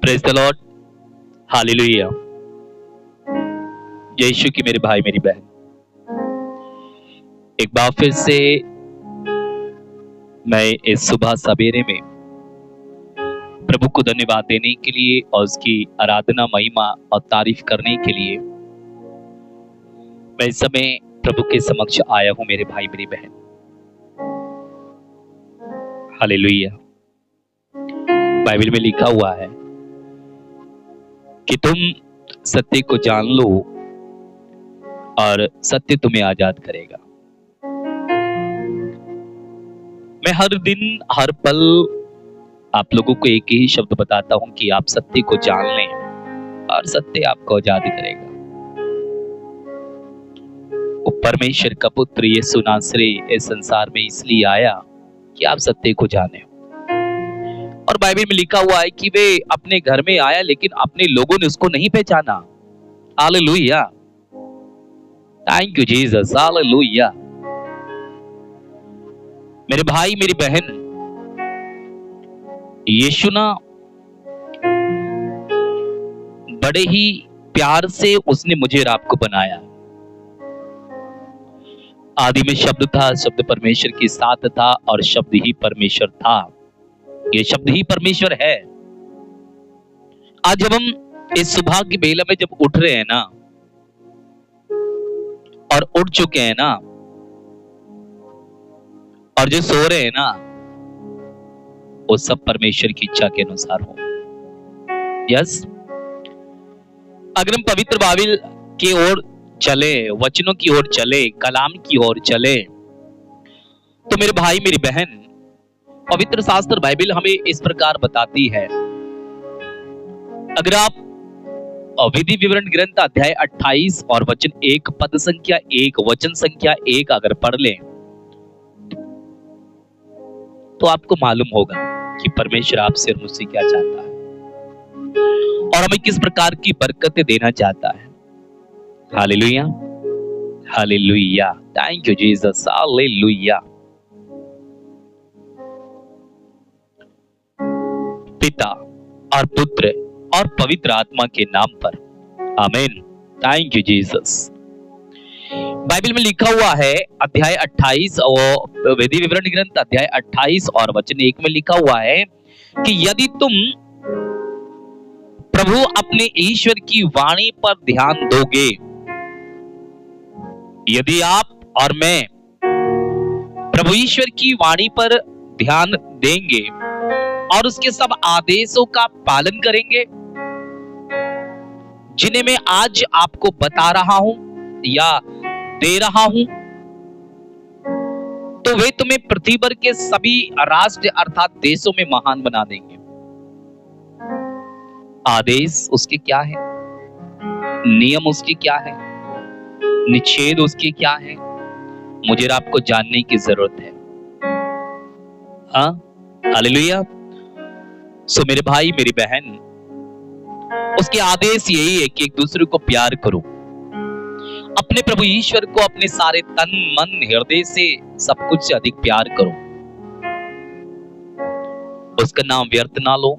Praise the lord, hallelujah. Yeshu की मेरे भाई मेरी बहन, एक बार फिर से मैं इस सुबह सवेरे में प्रभु को धन्यवाद देने के लिए और उसकी आराधना, महिमा और तारीफ करने के लिए मैं इस समय प्रभु के समक्ष आया हूं मेरे भाई मेरी बहन। हालेलुया। बाइबल में लिखा हुआ है कि तुम सत्य को जान लो और सत्य तुम्हें आजाद करेगा। मैं हर दिन हर पल आप लोगों को एक ही शब्द बताता हूं कि आप सत्य को जान लें और सत्य आपको आजाद करेगा। वो परमेश्वर का पुत्र यीशु नासरी इस संसार में इसलिए आया कि आप सत्य को जाने। और बाइबल में लिखा हुआ है कि वे अपने घर में आया लेकिन अपने लोगों ने उसको नहीं पहचाना। Hallelujah, thank you Jesus, hallelujah. मेरे भाई मेरी बहन, यीशु ना बड़े ही प्यार से उसने मुझे और आपको बनाया। आदि में शब्द था, शब्द परमेश्वर के साथ था और शब्द ही परमेश्वर था। ये शब्द ही परमेश्वर है। आज जब हम इस सुबह की बेला में जब उठ रहे हैं ना और उठ चुके हैं ना और जो सो रहे हैं ना, वो सब परमेश्वर की इच्छा के अनुसार हो। यस, अगर हम पवित्र बाइबल की ओर चले, वचनों की ओर चले, कलाम की ओर चले, तो मेरे भाई मेरी बहन, पवित्र शास्त्र बाइबल हमें इस प्रकार बताती है। अगर आप विधि विवरण ग्रंथ अध्याय 28 और वचन 1 पद संख्या 1 वचन संख्या 1 अगर पढ़ लें तो आपको मालूम होगा कि परमेश्वर आपसे और मुझसे क्या चाहता है और हमें किस प्रकार की बरकतें देना चाहता है। Hallelujah, hallelujah, thank you Jesus, hallelujah. पिता और पुत्र और पवित्र आत्मा के नाम पर, आमीन, थैंक यू जीसस। बाइबल में लिखा हुआ है अध्याय 28 और विधि विवरण ग्रंथ अध्याय 28 और वचन 1 में लिखा हुआ है कि यदि तुम प्रभु अपने ईश्वर की वाणी पर ध्यान दोगे, यदि आप और मैं प्रभु ईश्वर की वाणी पर ध्यान देंगे और उसके सब आदेशों का पालन करेंगे जिन्हें मैं आज आपको बता रहा हूं या दे रहा हूं, तो वे तुम्हें पृथ्वी पर के सभी राष्ट्र अर्थात देशों में महान बना देंगे। आदेश उसके क्या है, नियम उसके क्या है, निषेध उसके क्या है, मुझे आपको जानने की जरूरत है। हाँ, हालेलुया। सो मेरे भाई मेरी बहन, उसके आदेश यही है कि एक दूसरे को प्यार करो, अपने प्रभु ईश्वर को अपने सारे तन मन हृदय से सब कुछ से अधिक प्यार करो, उसका नाम व्यर्थ ना लो,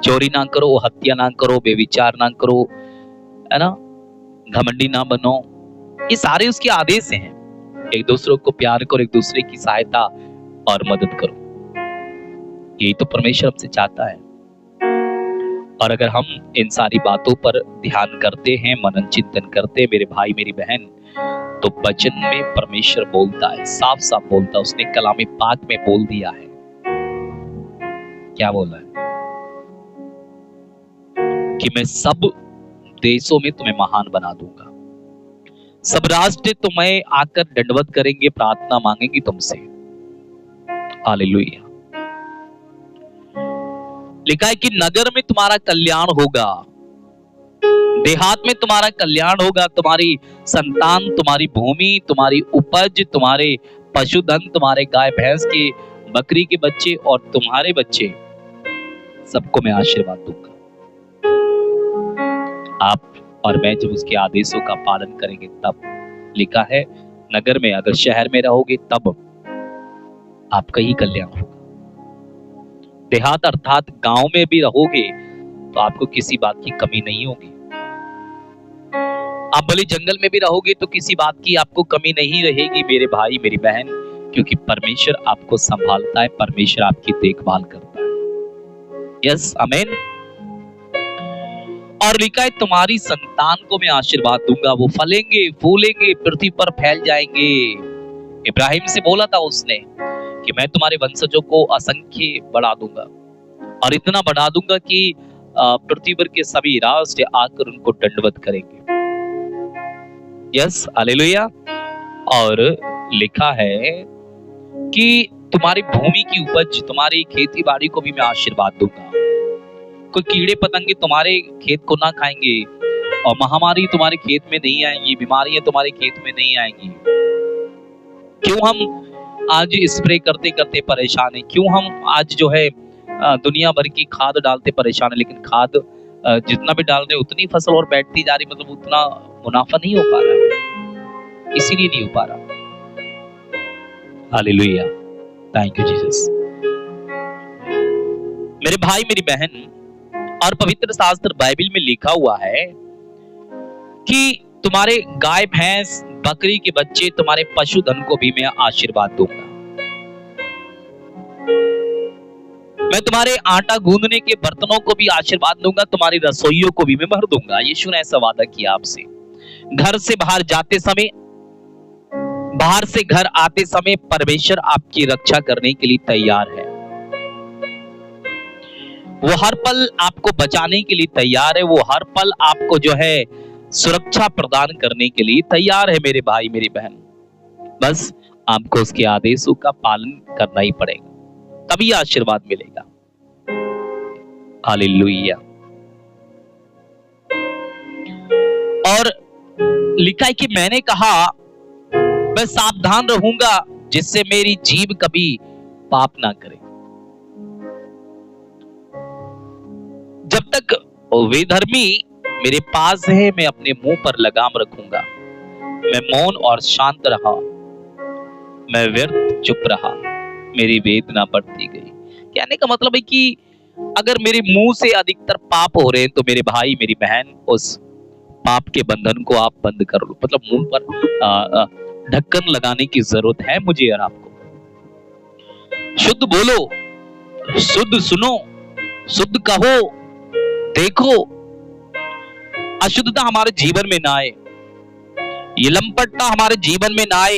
चोरी ना करो, हत्या ना करो, बेविचार ना करो, है ना, घमंडी ना बनो। ये सारे उसके आदेश हैं। एक दूसरे को प्यार करो, एक दूसरे की सहायता और मदद करो। यही तो परमेश्वर हमसे चाहता है। और अगर हम इन सारी बातों पर ध्यान करते हैं, मनन चिंतन करते हैं मेरे भाई मेरी बहन, तो वचन में परमेश्वर बोलता है, साफ साफ बोलता है। उसने कलाम पाक में बोल दिया है। क्या बोला है? कि मैं सब देशों में तुम्हें महान बना दूंगा, सब राष्ट्र तुम्हें आकर दंडवत करेंगे, प्रार्थना मांगेंगे तुमसे। हालेलुया। लिखा है कि नगर में तुम्हारा कल्याण होगा, देहात में तुम्हारा कल्याण होगा, तुम्हारी संतान, तुम्हारी भूमि, तुम्हारी उपज, तुम्हारे पशुधन, तुम्हारे गाय भैंस के, बकरी के बच्चे और तुम्हारे बच्चे, सबको मैं आशीर्वाद दूंगा। आप और मैं जब उसके आदेशों का पालन करेंगे तब, लिखा है नगर में, अगर शहर में रहोगे तब आपका ही कल्याण होगा। देहात अर्थात गांव में भी रहोगे तो आपको किसी बात की कमी नहीं होगी। आप भले जंगल में भी रहोगे तो किसी बात की आपको कमी नहीं रहेगी मेरे भाई मेरी बहन, क्योंकि परमेश्वर आपको संभालता है, परमेश्वर आपकी देखभाल करता है। यस, आमीन। और लिखा है तुम्हारी संतान को मैं आशीर्वाद दूंगा, वो फलेंगे फूलेंगे पृथ्वी पर फैल जाएंगे। इब्राहिम से बोला था उसने कि मैं तुम्हारे वंशजों को असंख्य बढ़ा दूंगा और इतना बढ़ा दूंगा कि पृथ्वी पर के सभी राष्ट्र आकर उनको दंडवत करेंगे। Yes, hallelujah. और लिखा है कि तुम्हारी भूमि की उपज, तुम्हारी खेती बाड़ी को भी मैं आशीर्वाद दूंगा। कोई कीड़े पतंगे तुम्हारे खेत को ना खाएंगे और महामारी तुम्हारे खेत में नहीं आएंगी, बीमारियां तुम्हारे खेत में नहीं आएंगी। क्यों हम आज स्प्रे करते करते परेशान हैं? क्यों हम आज जो है दुनिया भर की खाद डालते परेशान है, लेकिन खाद जितना भी डाल रहे उतनी फसल और बैठती जा रही, मतलब उतना मुनाफा नहीं हो पा रहा, इसीलिए नहीं हो पा रहा। Hallelujah, thank you Jesus. मेरे भाई मेरी बहन, और पवित्र शास्त्र बाइबल में लिखा हुआ है कि तुम्हारे गाय भैंस बकरी के बच्चे, तुम्हारे पशुधन को भी मैं आशीर्वाद दूंगा। मैं तुम्हारे आटा गूंदने के बर्तनों को भी आशीर्वाद दूंगा, तुम्हारी रसोइयों को भी मैं भर दूंगा। यीशु ने ऐसा वादा किया आपसे। घर से बाहर जाते समय, बाहर से घर आते समय परमेश्वर आपकी रक्षा करने के लिए तैयार है। वो हर पल आपको बचाने के लिए तैयार है, वो हर पल आपको जो है सुरक्षा प्रदान करने के लिए तैयार है मेरे भाई मेरी बहन। बस आपको उसके आदेशों का पालन करना ही पड़ेगा, तभी आशीर्वाद मिलेगा। हालेलुया। और लिखा है कि मैंने कहा मैं सावधान रहूंगा जिससे मेरी जीभ कभी पाप ना करे। जब तक वे धर्मी मेरे पास है मैं अपने मुंह पर लगाम रखूंगा। मैं मौन और शांत रहा, मैं व्यर्थ चुप रहा, मेरी वेदना बढ़ती गई। कहने का मतलब है कि अगर मेरे मुंह से अधिकतर पाप हो रहे हैं तो मेरे भाई मेरी बहन उस पाप के बंधन को आप बंद कर लो। मतलब मुंह पर ढक्कन लगाने की जरूरत है मुझे और आपको। शुद्ध बोलो, शुद्ध सुनो, शुद्ध कहो, देखो, अशुद्धता हमारे जीवन में ना आए, ये लंपटता हमारे जीवन में ना आए,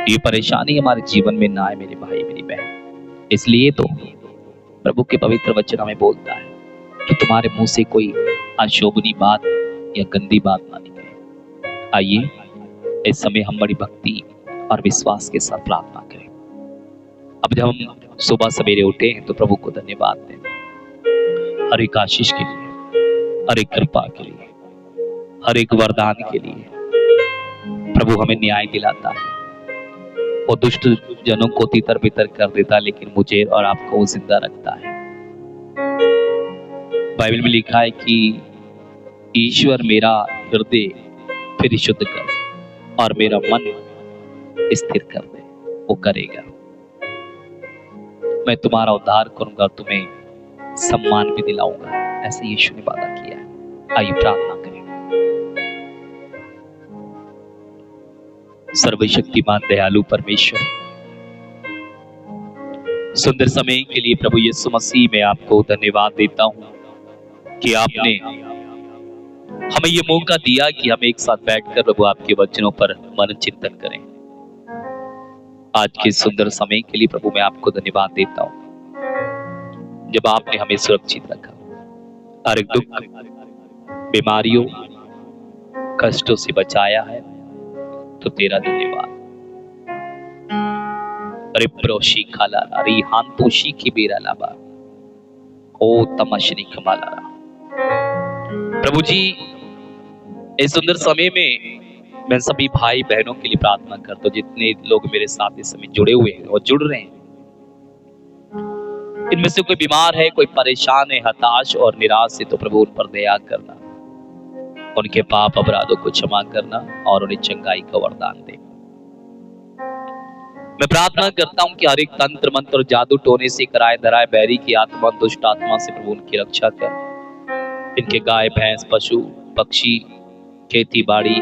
ये परेशानी हमारे जीवन में ना आए मेरे भाई मेरी बहन। इसलिए तो प्रभु के पवित्र वचन हमें बोलता है कि तुम्हारे मुंह से कोई अशोभनीय बात या गंदी बात ना निकले। आइए इस समय हम बड़ी भक्ति और विश्वास के साथ प्रार्थना करें। अब जब हम सुबह सवेरे उठे हैं तो प्रभु को धन्यवाद दें हर एक आशीष के लिए, हर एक कृपा के लिए, हर एक वरदान के लिए। प्रभु हमें न्याय दिलाता है, वो दुष्ट जनों को तितर बितर कर देता है, लेकिन मुझे और आपको वो जिंदा रखता है। बाइबल में लिखा है कि ईश्वर मेरा हृदय फिर शुद्ध कर और मेरा मन स्थिर कर दे, वो करेगा। मैं तुम्हारा उद्धार करूंगा, तुम्हें सम्मान भी दिलाऊंगा, ऐसे यीशु ने वादा किया है। आइए प्रार्थना करें। सर्वशक्तिमान दयालु परमेश्वर, सुंदर समय के लिए प्रभु यीशु मसीह में आपको धन्यवाद देता हूं कि आपने हमें ये मौका दिया कि हम एक साथ बैठकर प्रभु आपके वचनों पर मनन चिंतन करें। आज के सुंदर समय के लिए प्रभु मैं आपको धन्यवाद देता हूं, जब आपने हमें सुरक्षित रखा, हर एक दुख, बीमारियों, कष्टों से बचाया है, तो तेरा धन्यवाद। अरे प्रोशी खाला अरे हांतोशी की बेरा लाबा ओ तमशनी कमाला। प्रभु जी इस सुंदर समय में मैं सभी भाई बहनों के लिए प्रार्थना करता हूं, जितने लोग मेरे साथ इस समय जुड़े हुए हैं और जुड़ रहे हैं। इनमें से कोई बीमार है, कोई परेशान है, हताश और निराश है, तो प्रभु उन पर दया करना, उनके पाप अपराधों को क्षमा करना और उन्हें चंगाई का वरदान दे। मैं प्रार्थना करता हूँ कि हर एक तंत्र मंत्र और जादू टोने से कराए धराए बैरी की आत्मा, दुष्ट आत्मा से प्रभु उनकी रक्षा कर। इनके गाय भैंस पशु पक्षी खेती बाड़ी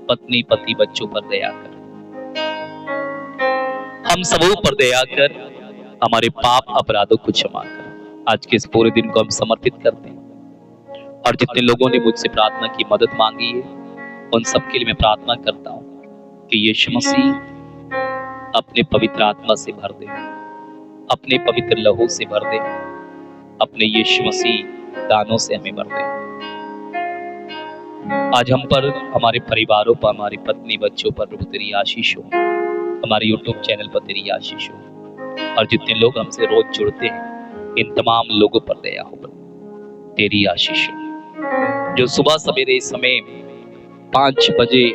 पत्नी पति बच्चों पर दया कर, हम सबों पर दया कर, हमारे पाप अपराधों को क्षमा कर। आज के इस पूरे दिन को हम समर्पित करते हैं और जितने लोगों ने मुझसे प्रार्थना की मदद मांगी है उन सबके लिए मैं प्रार्थना करता हूँ कि यीशु मसीह अपने पवित्र आत्मा से भर दे, अपने पवित्र लहू से भर दे, अपने यीशु मसीह दानों से हमें भर दे। आज हम पर, हमारे परिवारों पर, हमारी पत्नी बच्चों पर प्रभु तेरी आशीष हो, हमारे YouTube चैनल पर तेरी आशीष हो, और जितने लोग हमसे रोज जुड़ते हैं इन तमाम लोगों पर दया हो प्रभु तेरी आशीष हो। जो सुबह सवेरे इस समय 5 बजे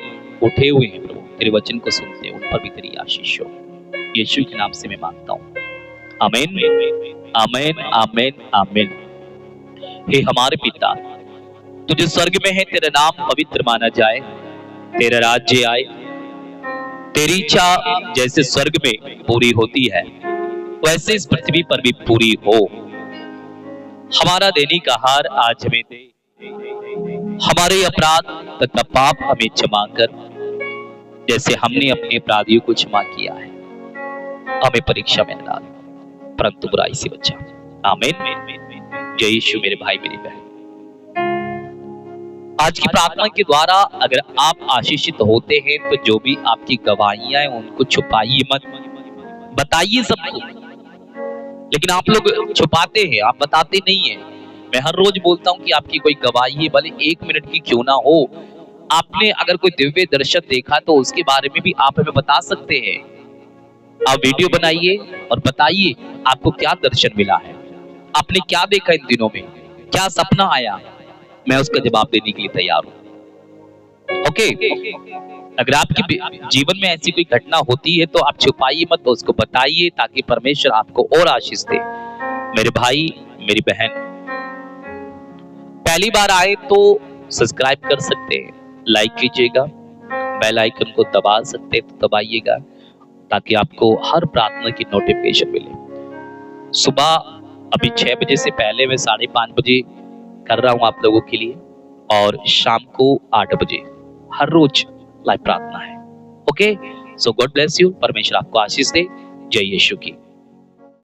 उठे हुए हैं प्रभु तेरे वचन को सुनते हैं, उन पर भी तेरी आशीष हो। यीशु के नाम से मैं मांगता हूँ, आमीन आमीन आमीन आमीन। हे हमारे पिता तू जो स्वर्ग में है, तेरा नाम पवित्र माना जाए, तेरा राज्य आए, तेरी इच्छा जैसे स्वर्ग में पूरी होती है वैसे इस पृथ्वी पर भी पूरी हो। हमारा दैनिक आहार आज हमें दे, हमारे अपराध तथा पाप हमें क्षमा कर जैसे हमने अपने अपराधियों को क्षमा किया है। हमें परीक्षा में न डाल परंतु बुराई से बचा। आमीन। जय यीशु मेरे भाई मेरी बहन, आज की प्रार्थना के द्वारा अगर आप आशीषित होते हैं तो जो भी आपकी गवाहियां हैं उनको छुपाइए मत, बताइए सबको। लेकिन आप लोग छुपाते हैं, आप बताते नहीं है। मैं हर रोज बोलता हूं कि आपकी कोई गवाही है, भले 1 मिनट की क्यों ना हो, आपने अगर कोई दिव्य दर्शन देखा तो उसके बारे में भी आप हमें बता सकते हैं। आप वीडियो बनाइए और बताइए आपको क्या दर्शन मिला है, आपने क्या देखा इन दिनों में, क्या सपना आया, मैं उसका जवाब देने के लिए तैयार हूं। ओके, अगर आपके जीवन में ऐसी कोई घटना होती है तो आप छुपाइए मत, तो उसको बताइए ताकि परमेश्वर आपको और आशीष दे। मेरे भाई मेरी बहन, पहली बार आए तो सब्सक्राइब कर सकते हैं, लाइक कीजिएगा, बेल आइकन को दबा सकते हैं तो दबाइएगा ताकि आपको हर प्रार्थना की नोटिफिकेशन मिले। सुबह अभी 6 बजे से पहले मैं 5:30 बजे कर रहा हूं आप लोगों के लिए, और शाम को 8 बजे हर रोज लाइव प्रार्थना है। Okay, so God bless you, परमेश्वर आपको आशीष दे। जय यीशु की।